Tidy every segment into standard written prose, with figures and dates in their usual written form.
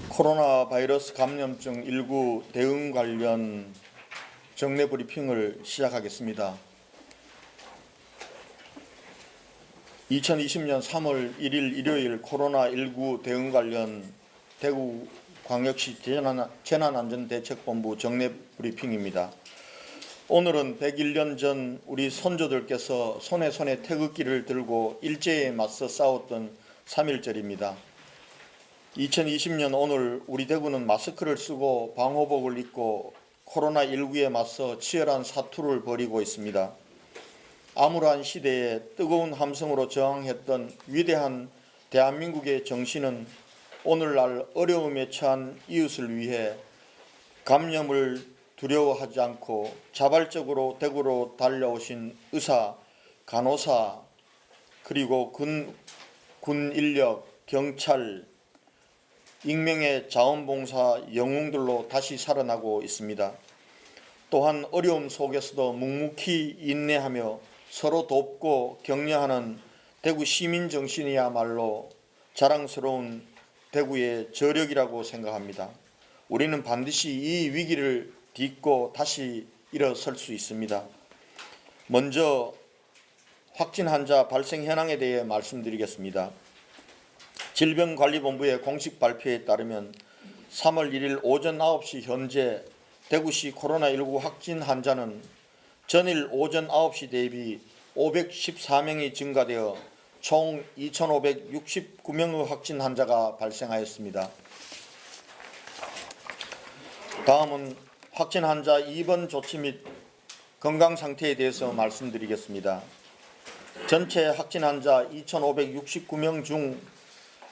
코로나 바이러스 감염증 19 대응 관련 정례 브리핑을 시작하겠습니다. 2020년 3월 1일 일요일 코로나19 대응 관련 대구광역시 재난안전대책본부 정례 브리핑입니다. 오늘은 101년 전 우리 선조들께서 손에 태극기를 들고 일제에 맞서 싸웠던 3.1절입니다. 2020년 오늘 우리 대구는 마스크를 쓰고 방호복을 입고 코로나19에 맞서 치열한 사투를 벌이고 있습니다. 암울한 시대에 뜨거운 함성으로 저항했던 위대한 대한민국의 정신은 오늘날 어려움에 처한 이웃을 위해 감염을 두려워하지 않고 자발적으로 대구로 달려오신 의사, 간호사, 그리고 군 인력, 경찰, 익명의 자원봉사 영웅들로 다시 살아나고 있습니다. 또한 어려움 속에서도 묵묵히 인내하며 서로 돕고 격려하는 대구 시민 정신이야말로 자랑스러운 대구의 저력이라고 생각합니다. 우리는 반드시 이 위기를 딛고 다시 일어설 수 있습니다. 먼저 확진 환자 발생 현황에 대해 말씀드리겠습니다. 질병관리본부의 공식 발표에 따르면 3월 1일 오전 9시 현재 대구시 코로나19 확진 환자는 전일 오전 9시 대비 514명이 증가되어 총 2,569명의 확진 환자가 발생하였습니다. 다음은 확진 환자 입원 조치 및 건강 상태에 대해서 말씀드리겠습니다. 전체 확진 환자 2,569명 중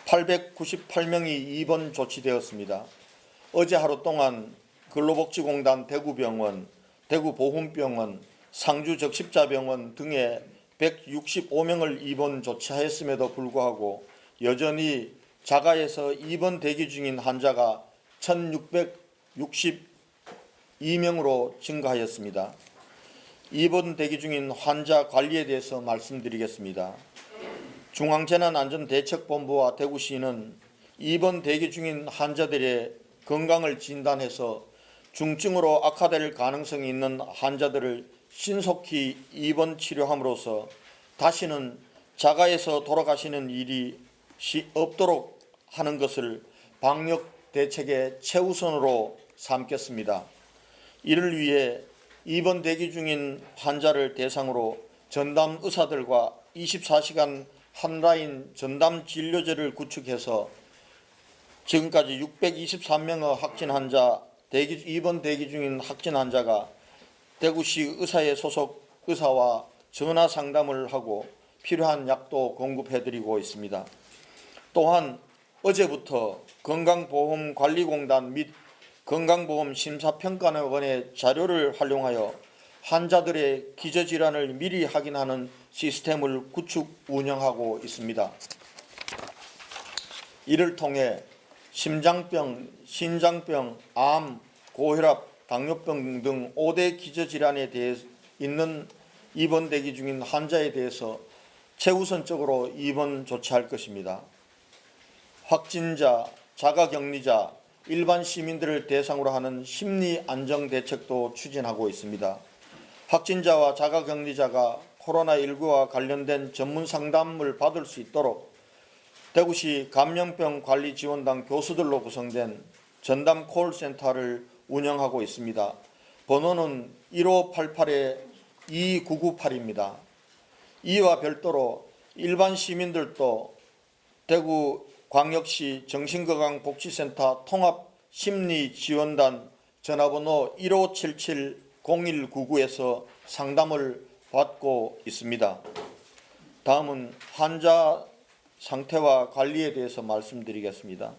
898명이 입원 조치되었습니다. 어제 하루 동안 근로복지공단 대구병원, 대구보훈병원, 상주적십자병원 등에 165명을 입원 조치하였음에도 불구하고 여전히 자가에서 입원 대기 중인 환자가 1,662명으로 증가하였습니다. 입원 대기 중인 환자 관리에 대해서 말씀드리겠습니다. 중앙재난안전대책본부와 대구시는 입원 대기 중인 환자들의 건강을 진단해서 중증으로 악화될 가능성이 있는 환자들을 신속히 입원 치료함으로써 다시는 자가에서 돌아가시는 일이 없도록 하는 것을 방역 대책의 최우선으로 삼겠습니다. 이를 위해 입원 대기 중인 환자를 대상으로 전담 의사들과 24시간 한라인 전담 진료제를 구축해서 지금까지 623명의 확진 환자, 입원 대기 중인 확진 환자가 대구시 의사회 소속 의사와 전화 상담을 하고 필요한 약도 공급해드리고 있습니다. 또한 어제부터 건강보험관리공단 및 건강보험심사평가원의 자료를 활용하여 환자들의 기저질환을 미리 확인하는 시스템을 구축 운영하고 있습니다. 이를 통해 심장병, 신장병, 암, 고혈압, 당뇨병 등 5대 기저질환에 대해 있는 입원 대기 중인 환자에 대해서 최우선적으로 입원 조치할 것입니다. 확진자, 자가격리자, 일반 시민들을 대상으로 하는 심리안정대책도 추진하고 있습니다. 확진자와 자가격리자가 코로나19와 관련된 전문 상담을 받을 수 있도록 대구시 감염병관리지원단 교수들로 구성된 전담 콜센터를 운영하고 있습니다. 번호는 1588-2998입니다. 이와 별도로 일반 시민들도 대구광역시 정신건강복지센터 통합심리지원단 전화번호 1577-0199에서 상담을 받고 있습니다. 다음은 환자 상태와 관리에 대해서 말씀드리겠습니다.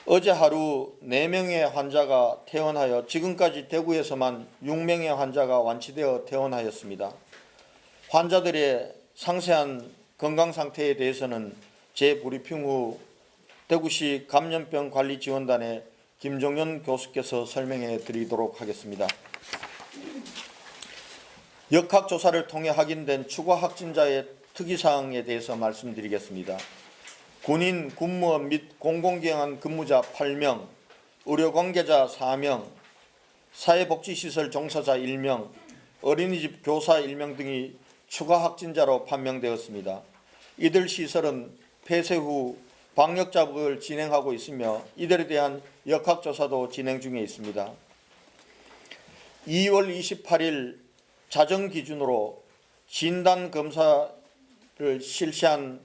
어제 하루 4명의 환자가 퇴원하여 지금까지 대구에서만 6명의 환자가 완치되어 퇴원하였습니다. 환자들의 상세한 건강 상태에 대해서는 재브리핑 후 대구시 감염병관리지원단의 김종현 교수께서 설명해 드리도록 하겠습니다. 역학조사를 통해 확인된 추가 확진자의 특이사항에 대해서 말씀드리겠습니다. 군인, 군무원 및 공공기관 근무자 8명, 의료 관계자 4명, 사회복지시설 종사자 1명, 어린이집 교사 1명 등이 추가 확진자로 판명되었습니다. 이들 시설은 폐쇄 후 방역작업을 진행하고 있으며 이들에 대한 역학조사도 진행 중에 있습니다. 2월 28일 자정 기준으로 진단검사를 실시한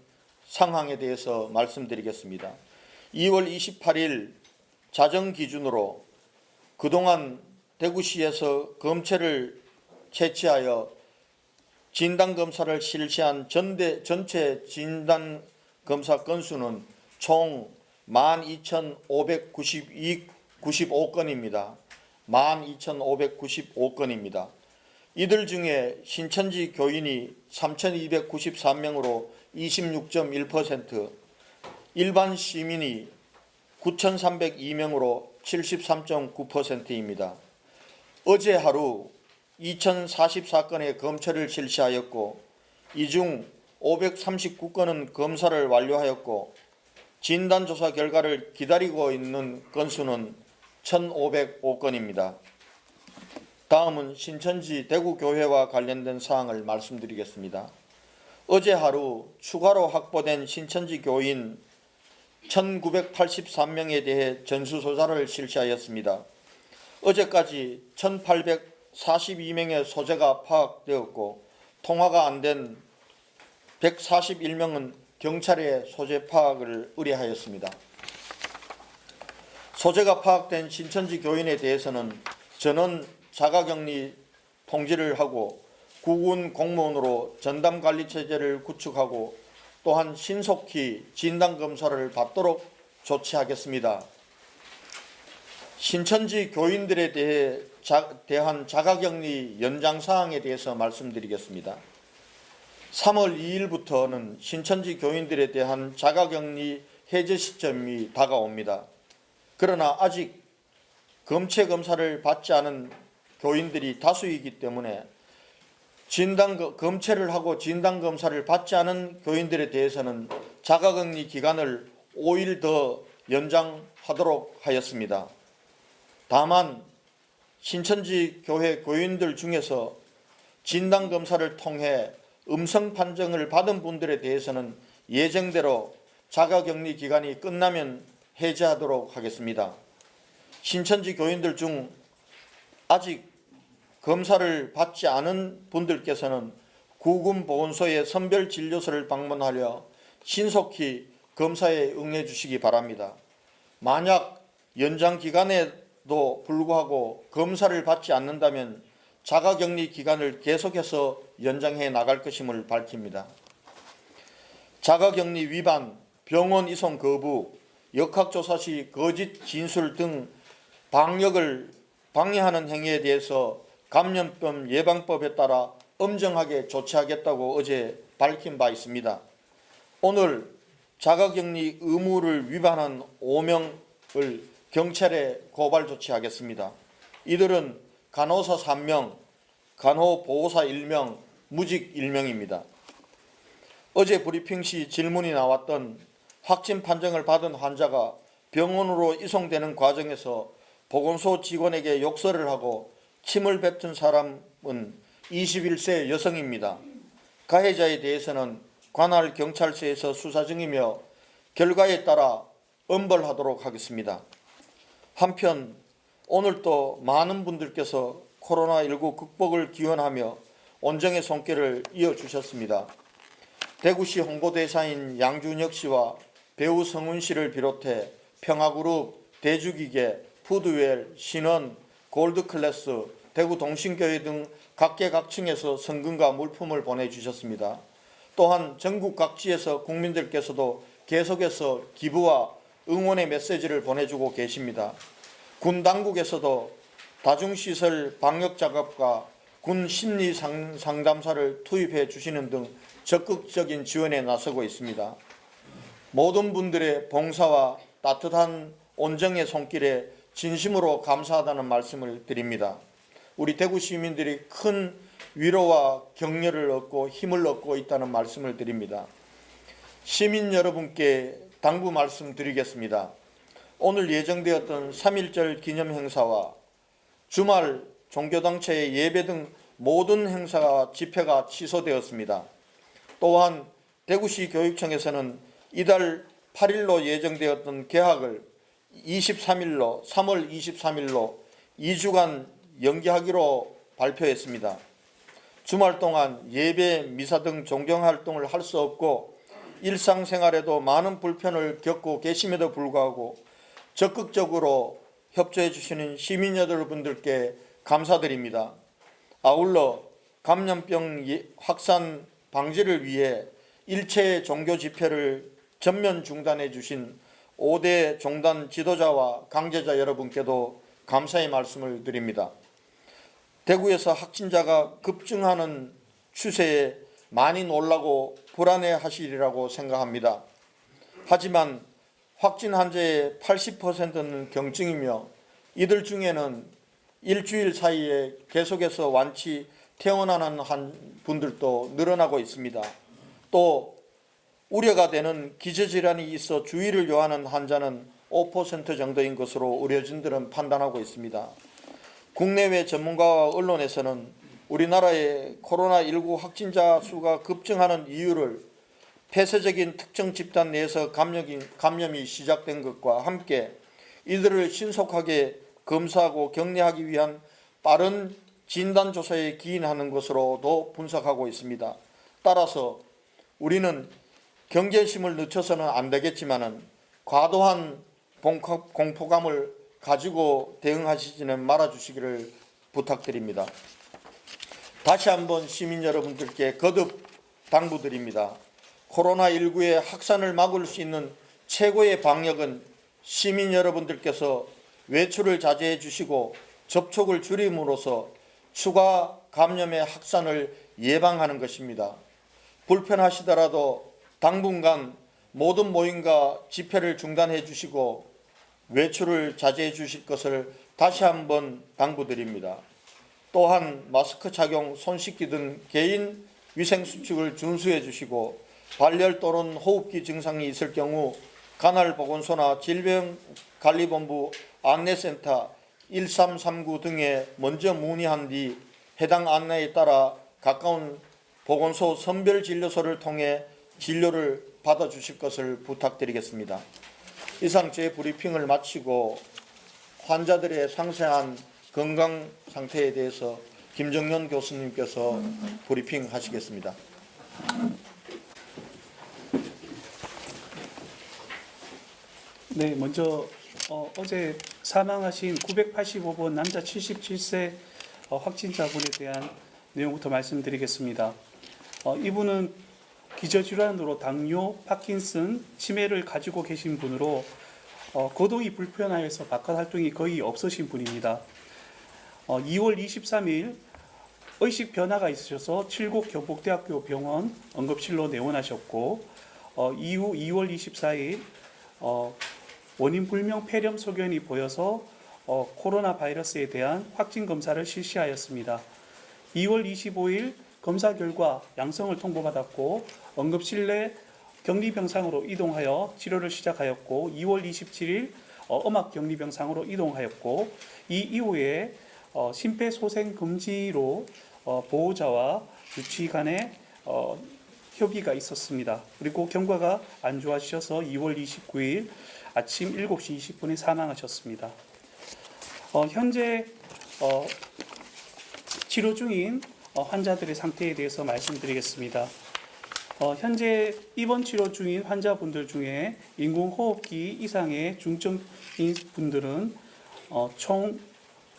상황에 대해서 말씀드리겠습니다. 2월 28일 자정 기준으로 그동안 대구시에서 검체를 채취하여 진단검사를 실시한 전체 진단검사 건수는 총 12,595건입니다. 12,595건입니다. 이들 중에 신천지 교인이 3,293명으로 26.1%, 일반 시민이 9,302명으로 73.9%입니다. 어제 하루 2,044건의 검체를 실시하였고 이 중 539건은 검사를 완료하였고 진단조사 결과를 기다리고 있는 건수는 1,505건입니다. 다음은 신천지 대구교회와 관련된 사항을 말씀드리겠습니다. 어제 하루 추가로 확보된 신천지 교인 1,983명에 대해 전수조사를 실시하였습니다. 어제까지 1,842명의 소재가 파악되었고 통화가 안 된 141명은 경찰에 소재 파악을 의뢰하였습니다. 소재가 파악된 신천지 교인에 대해서는 전원 자가격리 통지를 하고 구군 공무원으로 전담관리체제를 구축하고 또한 신속히 진단검사를 받도록 조치하겠습니다. 신천지 교인들에 대한 자가격리 연장 사항에 대해서 말씀드리겠습니다. 3월 2일부터는 신천지 교인들에 대한 자가격리 해제 시점이 다가옵니다. 그러나 아직 검체 검사를 받지 않은 교인들이 다수이기 때문에 검체를 하고 진단검사를 받지 않은 교인들에 대해서는 자가격리 기간을 5일 더 연장하도록 하였습니다. 다만 신천지 교회 교인들 중에서 진단검사를 통해 음성 판정을 받은 분들에 대해서는 예정대로 자가격리 기간이 끝나면 해제하도록 하겠습니다. 신천지 교인들 중 아직 검사를 받지 않은 분들께서는 구군보건소의 선별진료소를 방문하여 신속히 검사에 응해 주시기 바랍니다. 만약 연장 기간에도 불구하고 검사를 받지 않는다면 자가격리 기간을 계속해서 연장해 나갈 것임을 밝힙니다. 자가격리 위반, 병원 이송 거부, 역학조사 시 거짓 진술 등 방역을 방해하는 행위에 대해서 감염병 예방법에 따라 엄정하게 조치하겠다고 어제 밝힌 바 있습니다. 오늘 자가격리 의무를 위반한 5명을 경찰에 고발 조치하겠습니다. 이들은 간호사 3명, 간호보호사 1명, 무직 1명입니다. 어제 브리핑 시 질문이 나왔던 확진 판정을 받은 환자가 병원으로 이송되는 과정에서 보건소 직원에게 욕설을 하고 침을 뱉은 사람은 21세 여성입니다. 가해자에 대해서는 관할 경찰서에서 수사 중이며 결과에 따라 엄벌하도록 하겠습니다. 한편 오늘도 많은 분들께서 코로나19 극복을 기원하며 온정의 손길을 이어주셨습니다. 대구시 홍보대사인 양준혁 씨와 배우 성훈 씨를 비롯해 평화그룹, 대주기계, 푸드웰, 신원, 골드클래스, 대구동신교회 등 각계각층에서 성금과 물품을 보내주셨습니다. 또한 전국 각지에서 국민들께서도 계속해서 기부와 응원의 메시지를 보내주고 계십니다. 군 당국에서도 다중시설 방역작업과 군 심리상담사를 투입해 주시는 등 적극적인 지원에 나서고 있습니다. 모든 분들의 봉사와 따뜻한 온정의 손길에 진심으로 감사하다는 말씀을 드립니다. 우리 대구 시민들이 큰 위로와 격려를 얻고 힘을 얻고 있다는 말씀을 드립니다. 시민 여러분께 당부 말씀드리겠습니다. 오늘 예정되었던 3.1절 기념 행사와 주말 종교단체의 예배 등 모든 행사와 집회가 취소되었습니다. 또한 대구시 교육청에서는 이달 8일로 예정되었던 개학을 3월 23일로 2주간 연기하기로 발표했습니다. 주말 동안 예배, 미사 등 종교활동을 할 수 없고 일상생활에도 많은 불편을 겪고 계심에도 불구하고 적극적으로 협조해 주시는 시민 여러분들께 감사드립니다. 아울러 감염병 확산 방지를 위해 일체 종교 집회를 전면 중단해 주신 5대 종단 지도자와 강제자 여러분께도 감사의 말씀을 드립니다. 대구에서 확진자가 급증하는 추세에 많이 놀라고 불안해하시리라고 생각합니다. 하지만 확진 환자의 80%는 경증이며 이들 중에는 일주일 사이에 계속해서 완치 퇴원하는 분들도 늘어나고 있습니다. 또 우려가 되는 기저질환이 있어 주의를 요하는 환자는 5% 정도인 것으로 의료진들은 판단하고 있습니다. 국내외 전문가와 언론에서는 우리나라의 코로나19 확진자 수가 급증하는 이유를 폐쇄적인 특정 집단 내에서 감염이 시작된 것과 함께 이들을 신속하게 검사하고 격리하기 위한 빠른 진단조사에 기인하는 것으로도 분석하고 있습니다. 따라서 우리는 경계심을 늦춰서는 안 되겠지만 과도한 공포감을 가지고 대응하시지는 말아주시기를 부탁드립니다. 다시 한번 시민 여러분들께 거듭 당부드립니다. 코로나19의 확산을 막을 수 있는 최고의 방역은 시민 여러분들께서 외출을 자제해 주시고 접촉을 줄임으로써 추가 감염의 확산을 예방하는 것입니다. 불편하시더라도 당분간 모든 모임과 집회를 중단해 주시고 외출을 자제해 주실 것을 다시 한번 당부드립니다. 또한 마스크 착용, 손 씻기 등 개인 위생수칙을 준수해 주시고 발열 또는 호흡기 증상이 있을 경우 간헐보건소나 질병관리본부 안내센터 1339 등에 먼저 문의한 뒤 해당 안내에 따라 가까운 보건소 선별진료소를 통해 진료를 받아주실 것을 부탁드리겠습니다. 이상 제 브리핑을 마치고 환자들의 상세한 건강 상태에 대해서 김정연 교수님께서 브리핑 하시겠습니다. 네, 먼저 어제 사망하신 985번 남자 77세 확진자분에 대한 내용부터 말씀드리겠습니다. 이분은 기저질환으로 당뇨, 파킨슨, 치매를 가지고 계신 분으로 거동이 불편하여서 바깥 활동이 거의 없으신 분입니다. 2월 23일 의식 변화가 있으셔서 칠곡 경북대학교 병원 응급실로 내원하셨고 이후 2월 24일 원인 불명 폐렴 소견이 보여서 코로나 바이러스에 대한 확진 검사를 실시하였습니다. 2월 25일 검사 결과 양성을 통보받았고 응급실 내 격리병상으로 이동하여 치료를 시작하였고 2월 27일 음압격리병상으로 이동하였고 이 이후에 심폐소생금지로 보호자와 주치 간의 협의가 있었습니다. 그리고 경과가 안 좋아지셔서 2월 29일 아침 7시 20분에 사망하셨습니다. 현재 치료 중인 환자들의 상태에 대해서 말씀드리겠습니다. 현재 입원 치료 중인 환자분들 중에 인공호흡기 이상의 중증인 분들은 총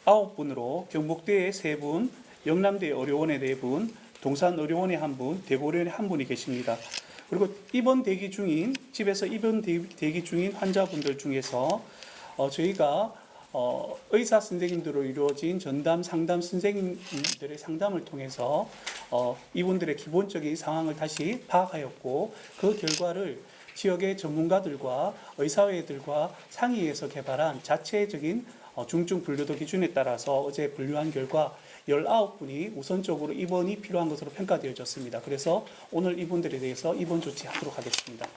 9분으로 경북대에 3분, 영남대 의료원에 4분, 동산의료원에 1분, 대구의료원에 1분이 계십니다. 그리고 입원 대기 중인, 집에서 입원 대기 중인 환자분들 중에서 저희가 의사 선생님들로 이루어진 전담 상담 선생님들의 상담을 통해서 이분들의 기본적인 상황을 다시 파악하였고 그 결과를 지역의 전문가들과 의사회들과 상의해서 개발한 자체적인 중증 분류도 기준에 따라서 어제 분류한 결과 19분이 우선적으로 입원이 필요한 것으로 평가되어졌습니다. 그래서 오늘 이분들에 대해서 입원 조치하도록 하겠습니다.